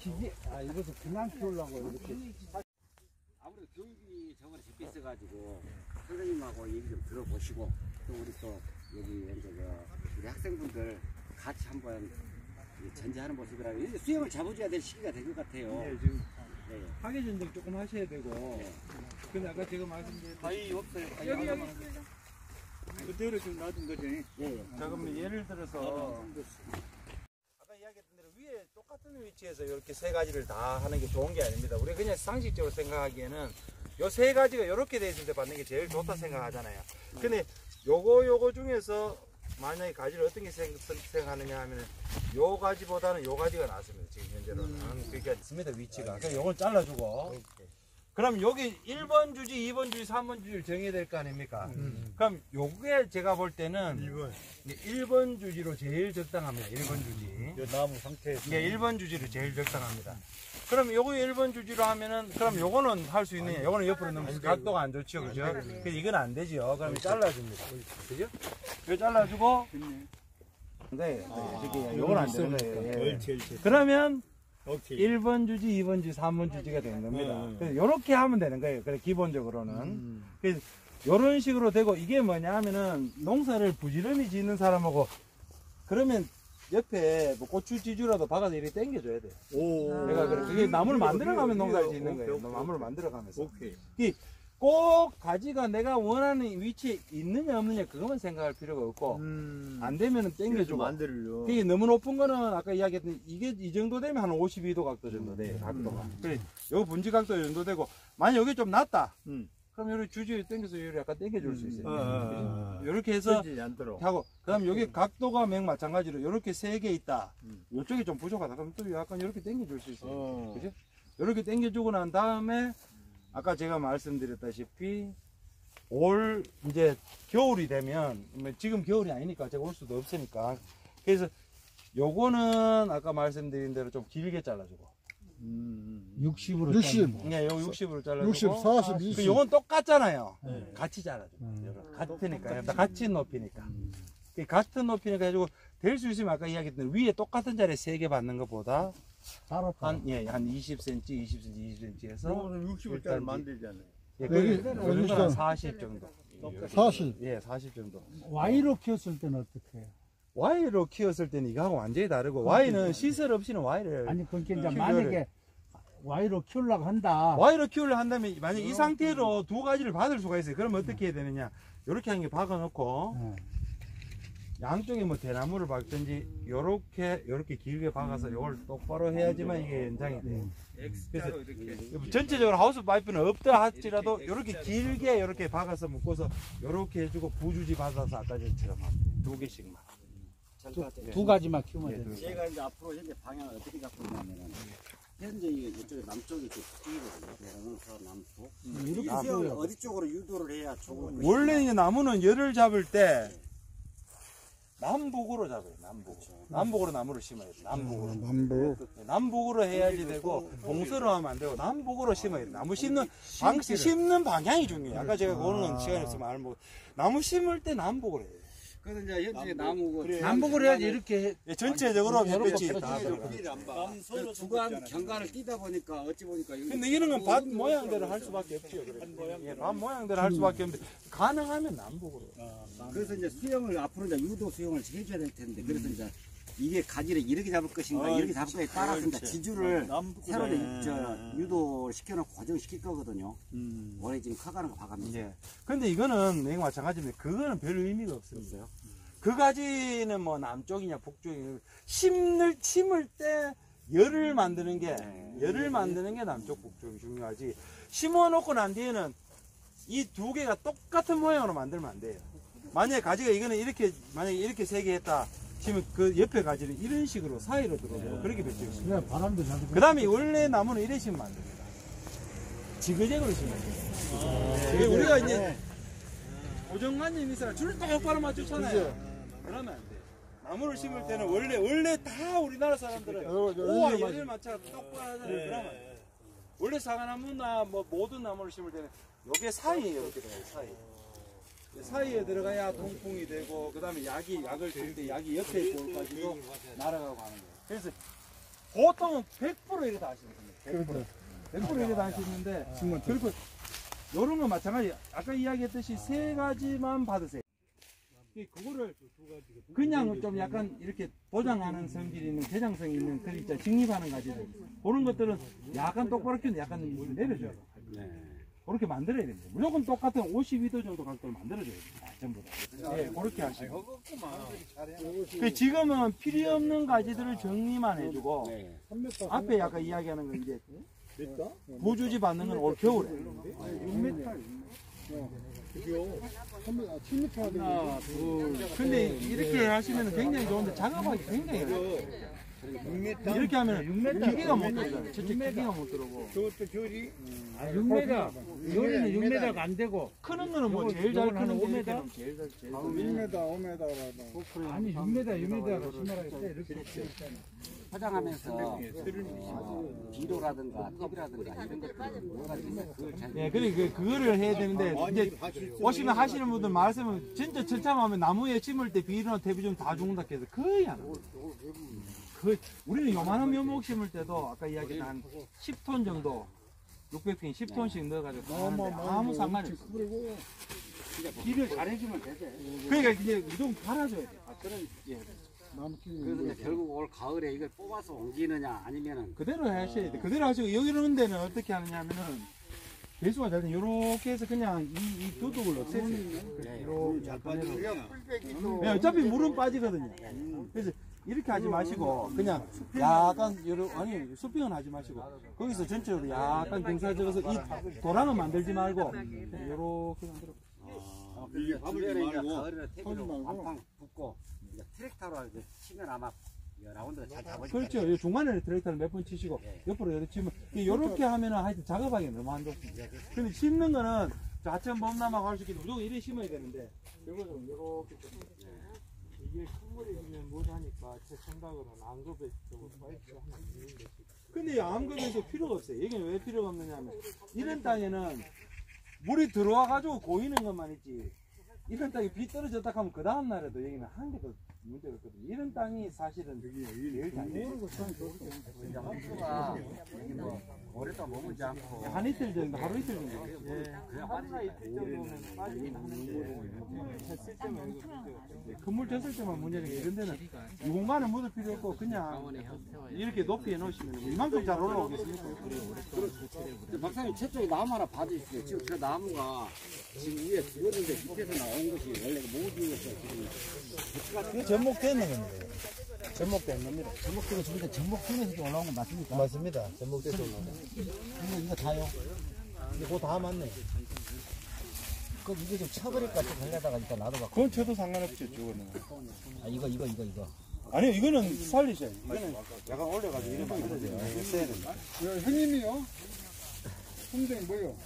이것도 그냥 키우려고 이렇게. 아무래도 교육이 저번에 집에 있어가지고 선생님하고 얘기 좀 들어보시고 또 우리 또 여기 우리 학생분들 같이 한번 전제하는 모습이라 수영을 잡아줘야 될 시기가 된 것 같아요. 네, 지금 파괴 전쟁 조금 하셔야 되고. 근데 아까 제가 말씀드린 바위 없어요. 여기 그대로 좀 놔둔 거지. 자, 그러면 예를 들어서 아까 이야기했던 대로 위에 똑같은 위치에서 이렇게 세 가지를 다 하는 게 좋은 게 아닙니다. 우리가 그냥 상식적으로 생각하기에는 요 세 가지가 이렇게 돼 있을 때 받는 게 제일 좋다 생각하잖아요. 근데 요거 중에서 만약에 가지를 어떤 게 생각하느냐 하면 요 가지보다는 요 가지가 낫습니다. 지금 현재로는. 그러니까 있습니다, 위치가. 그래서 요걸 잘라주고. 그럼 여기 1번 주지, 2번 주지, 3번 주지를 정해야 될 거 아닙니까? 그럼 요게 제가 볼 때는 1번 주지로 제일 적당합니다. 1번 주지. 요 나무 상태에서. 예, 1번 주지로 제일 적당합니다. 그럼 요거 1번 주지로 하면은, 그럼 요거는 할 수 있느냐? 요거는 옆으로 넣으면 각도가 안 좋죠. 그죠? 그래서 이건 안 되죠. 그럼 잘라줍니다. 그죠? 이거 잘라주고. 네, 이렇게 요건 안 되는 거예요. 그러면 1번 주지, 2번 주지, 3번 주지가 되는 겁니다. 그래서 요렇게 하면 되는 거예요. 그래, 기본적으로는. 그래서 요런 식으로 되고, 이게 뭐냐 하면은 농사를 부지런히 짓는 사람하고, 그러면 옆에 뭐 고추 지주라도 박아서 이렇게 당겨줘야 돼요. 내가 그래. 그게 나무를 만들어가면 농사를 짓는 거예요. 나무를 만들어가면서. 꼭 가지가 내가 원하는 위치에 있느냐 없느냐 그것만 생각할 필요가 없고 안 되면은 당겨주고 만들려. 그게 너무 높은 거는 아까 이야기했던 이게 이 정도 되면 한 52도 각도 정도 돼요. 각도가. 그래 요 분지 각도 이 정도 되고 만약 여기 좀 낮다. 그럼 요리 주지에 당겨서 요리 약간 당겨줄 수 있어요. 요렇게 해서 하고 그다음 여기 각도가 맹 마찬가지로 요렇게 세 개 있다. 요쪽이 좀 부족하다. 그럼 또 약간 요렇게 당겨줄 수 있어요. 그죠? 요렇게 당겨주고 난 다음에 아까 제가 말씀드렸다시피 올 이제 겨울이 되면 지금 겨울이 아니니까 제가 올 수도 없으니까 그래서 요거는 아까 말씀드린 대로 좀 길게 잘라주고 60으로 60. 네, 요 60으로 잘라주고 60, 40, 20. 요건 똑같잖아요. 같이 잘라주고 같으니까 같이 높이니까 같은 높이니까 해주고 될 수 있으면 아까 이야기했던 위에 똑같은 자리에 3개 받는 것보다 한 20cm, 20cm, 20cm에서 60짜리 만들잖아요. 예, 여기 40 정도. 40. 예, 40 정도. Y로 키웠을 때는 어떻게 해요? Y로 키웠을 때는 이거하고 완전히 다르고 Y는 시설 없이는 Y를 아니 그러니까 이제 만약에 Y로 키우려고 한다. Y로 키우려 한다면 만약 이 상태로 두 가지를 받을 수가 있어요. 그러면 어떻게 해야 되느냐? 이렇게 한 개 박아 놓고 양쪽에 뭐 대나무를 박든지 요렇게 길게 박아서 이걸 똑바로 해야지만 이게 연장이 돼요. 그래서 전체적으로 하우스 파이프는 없다 할지라도 요렇게 길게 요렇게 박아서 묶어서 요렇게 해주고 부주지 받아서 아까 전처럼 두 개씩만. 두 가지만 키우면 돼요. 제가 이제 앞으로 현재 방향을 어떻게 잡고 있냐면은 현재 이쪽에 남쪽이 이렇게 북쪽이거든요. 그래서 남쪽. 이 수영을 어디 쪽으로 유도를 해야 좋을 것인가? 원래 이제 나무는 열을 잡을 때 남북으로 잡아요. 남북으로 나무를 심어야 돼요. 남북으로 해야지 되고 봉서로 하면 안 되고 남북으로 심어야 돼요. 나무 심는 심는 방향이 중요해요. 아까 제가 그거는 시간이 없으면 안 먹고 나무 심을 때 남북으로 해요. 그래서 이제 현재 나무고 남북으로 해야지 이렇게 전체적으로 햇빛이 다 주간 경관을 띄다 보니까 어찌 보니까 근데 이런 건 밭 모양대로 할 수밖에 없죠. 밭 모양대로 할 수밖에 없는데 가능하면 남북으로. 그래서 이제 수영을 앞으로 이제 유도 수영을 해줘야 될 텐데 그래서 이제 이게 가지를 이렇게 잡을 것인가 이렇게 잡을 거에 따라서 이제 지주를 새로 유도 시켜놓고 고정시킬 거거든요. 원래 지금 커가는 거 봐갑니다. 예. 근데 이거는 내가 마찬가지인데 그거는 별 의미가 없습니다. 그 가지는 뭐 남쪽이냐 북쪽이냐 심을 때 열을 만드는 게 남쪽 북쪽이 중요하지. 심어놓고 난 뒤에는 이 두 개가 똑같은 모양으로 만들면 안 돼요. 만약에 가지가 이거는 이렇게 만약에 이렇게 세 개 했다. 치면 그 옆에 가지는 이런 식으로 사이로 들어오고 그렇게 배치했습니다. 바람도 잘 그 다음에 원래 나무는 이래 심으면 안 됩니다. 지그재그로 심어야 돼요. 우리가 이제 고정관념이 있어요. 줄을 똑바로 맞추잖아요. 그러면 안 돼요. 나무를 심을 때는 원래 다 우리나라 사람들은 오와 열을 맞춰 똑바로 하잖아요. 그러면 안 돼요. 원래 사과나무나 뭐 모든 나무를 심을 때는 요게 사이에 이렇게 돼요. 사이에 들어가야 통풍이 되고 그 다음에 약을 줄 때 약이 옆에 있고 가지고 날아가고 하는 거예요. 그래서 보통은 100% 이렇게 다 하시거든요. 100% 이렇게 다 하시는데, 그리고 요런 거 마찬가지. 아까 이야기했듯이 세 가지만 받으세요. 그거를 그냥 좀 약간 이렇게 도장하는 성질이 있는, 개장성 있는, 그 있잖아, 직립하는 가지들. 그런 것들은 약간 똑바로 키우는데 약간 내려줘요. 그렇게 만들어야 됩니다. 무조건 똑같은 52도 정도 각도를 만들어줘야 됩니다. 전부 다. 예, 그렇게 하시고. 지금은 필요 없는 가지들을 정리만 해주고, 앞에 아까 이야기하는 건 이제, 부주지 받는 건 올 겨울에. 6m. 근데 이렇게 하시면 굉장히 좋은데, 작업하기 굉장히 어려워요. 이렇게 하면 기계가 못 들어가요. 저쪽 기계가 못 들어오고. 저것도 결이 6m. 요리는 6m가 안 되고. 크는 거는 뭐 제일 잘 크는 5m? 게 제일 잘. 1m, 5m라도. 아니 6m가 심하게 돼. 이렇게 포장하면서 비료라든가 탭이라든가 이런 것들 여러 가지 있어요. 그걸 잘 예, 그거를 해야 되는데, 이제 오시면 하시는 분들 말씀은 진짜 처참하면 나무에 심을 때 비료나 탭이 좀 다 죽는다 해서 거의 안 해요. 우리는 요만한 묘목 심을 때도 아까 이야기한 한 10톤 정도, 600평 10톤씩 넣어가지고 하는데 아무 상관이 없어. 길을 잘해주면 되지. 그러니까 이제 무조건 갈아줘야 돼. 그런, 예. 그래서 이제 결국 올 가을에 이걸 뽑아서 옮기느냐 아니면은 그대로 하셔야 돼. 그대로 하시고, 여기 이런 데는 어떻게 하느냐 하면은, 배수가 잘 돼. 요렇게 해서 그냥 이 도둑을 없애세요. 이렇게 약간 해서. 네, 어차피 물은 빠지거든요. 그래서 이렇게 하지 마시고, 그냥 약간, 아니, 수평은 하지 마시고, 거기서 전체적으로 약간 경사 적어서 이 도랑은 만들지 말고, 요렇게 만들어. 이게 주변에 이제 가을에 탭으로 완팡 붙고 이제 트랙터로 이제 치면 아마 라운드가 잘 잡아질 거예요. 그렇죠. 이 중간에 트랙터를 몇 번 치시고, 옆으로 이렇게 치면, 요렇게 하면은 하여튼 작업하기 너무 안 좋습니다. 근데 심는 거는 좌천 범람하고 할 수 있기 때문에 무조건 이렇게 심어야 되는데, 요거는 요렇게. 이게 큰 물에 지면 못하니까 제 생각으로는 암급에 좀 파이프가 하나 있는데. 근데 이 암급에서 필요가 없어요. 여기는 왜 필요가 없느냐 하면, 이런 땅에는 물이 들어와가지고 고이는 것만 있지, 이런 땅이 비 떨어졌다 하면 그 다음날에도 여기는 한 개도 문제가 없거든요. 이런 땅이 사실은 제일 잘 돼요. 이제 헛수가 여기 뭐 오랫동안 머물지 않고 한 이틀 정도, 하루 이틀 정도. 그냥 하루나 이틀 정도면 빠지긴 하는데, 쳤을 때만 큰물 쳤을 때만 문제는 게, 이런 데는 이 공간에 묻을 필요 없고 그냥 이렇게 높이 해놓으시면 이만큼 잘 올라오겠습니까? 박사님 최초에 나무 하나 봐주십시오. 지금 저 나무가 지금 위에 죽었는데 밑에서 나온 것이 원래 모두에서 지금 이게 접목되는 겁니다. 접목된 겁니다. 전복되고 저기다 전복통에서 올라온 건 맞습니까? 맞습니다. 접목돼서 올라오는 이거 다요. 그거 다 맞네. 그럼 이거 좀 쳐버릴까 좀 하려다가 일단 놔둬봐. 그건 쳐도 상관없죠, 저거는. 아 이거. 아니요, 이거는 살리셔요. 이거는 약간 올려가지고 이런 만들어져요. 형님이요? 선생님 뭐요?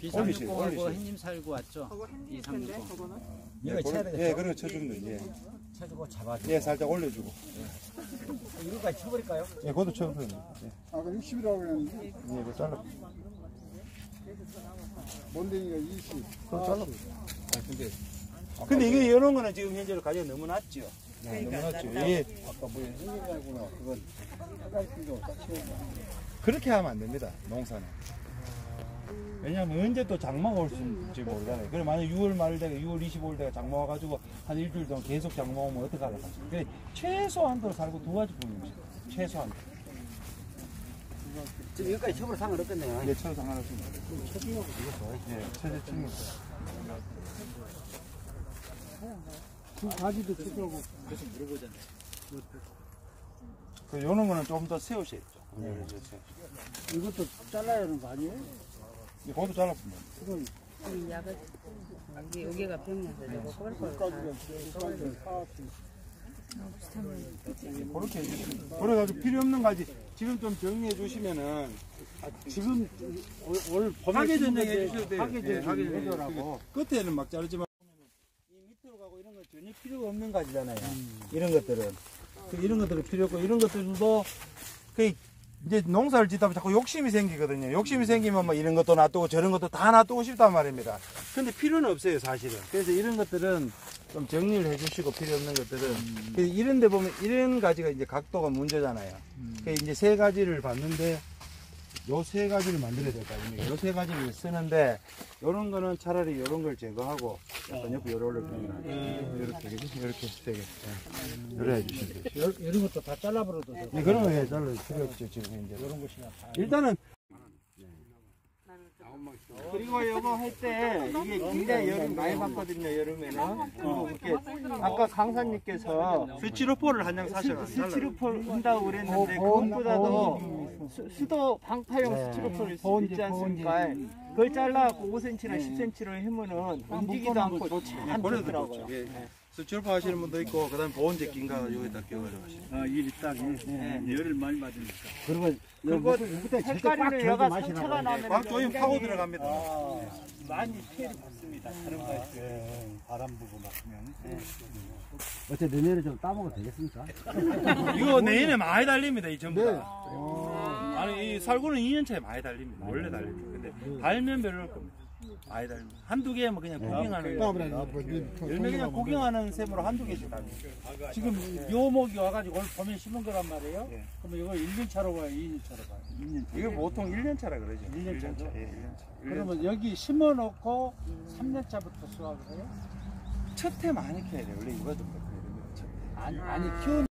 비상용공하고 햇님 살고 왔죠? 비상용공. 이거 쳐야 되겠죠? 예, 그런 거 쳐주면 돼. 예. 쳐주고 잡아주고. 예, 살짝 올려주고. 이거까지 쳐버릴까요? 예, 그것도 쳐주면 돼. 예. 아까 60이라고 그랬는데 예, 이거 잘라. 뭔데니가 20. 그럼 잘라. 근데 이게 이런 거는 지금 현재로 가격이 너무 낮죠? 너무 낮죠. 예. 아까 뭐야 형님이라구나. 그건 해갈피로 딱 치우면. 그렇게 하면 안 됩니다, 농사는. 왜냐면 언제 또 장마가 올지 모르잖아요. 그래 만약 6월 말 되가 6월 25일 되가 장마 와가지고 한 일주일 동안 계속 장마 오면 어떡하려고 하죠. 그래 최소한도로 살고 두 가지 보입니다. 최소한. 지금 여기까지 처벌 상관없겠네요. 예, 처리 상관없습니다. 예, 처리 충분. 그 가지도 쳐주고 계속 물어보잖아요. 그 요런 거는 좀 더 세우셔야죠. 이것도 잘라야 하는 거 아니에요? 예, 그것도 잘랐습니다. 여기가 병이어서 저거 그렇게 해주시면. 그래가지고 필요 없는 가지 지금 좀 정리해 주시면은 지금 올 봄에 하계 심은 전쟁 건데 해주셔도 돼요. 하계 예, 하계 전쟁 전쟁 해줘라고. 끝에는 막 자르지만 이 밑으로 가고 이런 거 전혀 필요가 없는 가지잖아요. 이런 것들은. 이런 것들은 필요 없고 이런 것들도 거의 이제 농사를 짓다 보면 자꾸 욕심이 생기거든요. 욕심이 생기면 뭐 이런 것도 놔두고 저런 것도 다 놔두고 싶단 말입니다. 근데 필요는 없어요, 사실은. 그래서 이런 것들은 좀 정리를 해주시고 필요 없는 것들은. 그래서 이런 데 보면 이런 가지가 이제 각도가 문제잖아요. 그래서 이제 세 가지를 봤는데 요 세 가지를 만들어야 될 거 아닙니까? 요 세 가지를 쓰는데 요런 거는 차라리 요런 걸 제거하고 약간 옆에 요런 걸 이렇게 이렇게 세 개. 이렇게 해주시면 돼요. 이런 것도 다 잘라버려도 되고. 네, 그런 거에 잘라 필요 없죠, 지금 이제. 이런 것이나 다. 일단은 그리고 요거 할 때 이게 굉장히 여름 많이 받거든요, 여름에는. 그리고 이렇게 아까 강사님께서 스티로폴을 한 장 사셔서 스티로폴 한다고 그랬는데 그것보다도 수도 방파용 스티로폴을 쓰고 있지 않습니까? 그걸 잘라갖고 5cm나 10cm로 하면은 움직이지도 않고 잘 보내더라고요. 스티로폴 하시는 분도 있고, 그 다음에 보온제 낀가 여기다 끼워가지고 하시는. 일이 딱 열을 많이 받으니까. 그리고 색깔이는 여가 상처가 나면 꽉 조임 파고 들어갑니다. 많이 피해를 받습니다. 다른 거에 바람 부고 막으면. 어째 내년에 좀 따먹어도 되겠습니까? 이거 내년에 많이 달립니다, 이 전부 다. 아니, 이 살구는 2년 차에 많이 달립니다. 원래 달립니다. 근데 달면 별로일 겁니다. 많이 달립니다. 한두 개면 그냥 구경하는 거. 열매 그냥 구경하는 셈으로 한두 개씩 달립니다. 지금 묘목이 와가지고 오늘 봄에 심은 거란 말이에요? 그러면 이거 1년 차로 봐요, 2년 차로 봐요? 2년 차. 이거 보통 1년 차라 그러죠. 1년 차죠? 예, 1년 차. 그러면 여기 심어놓고 3년 차부터 수확을 해요? 첫해 많이 캐야 돼요. 원래 이거 좀 첫 해. 아니 키우는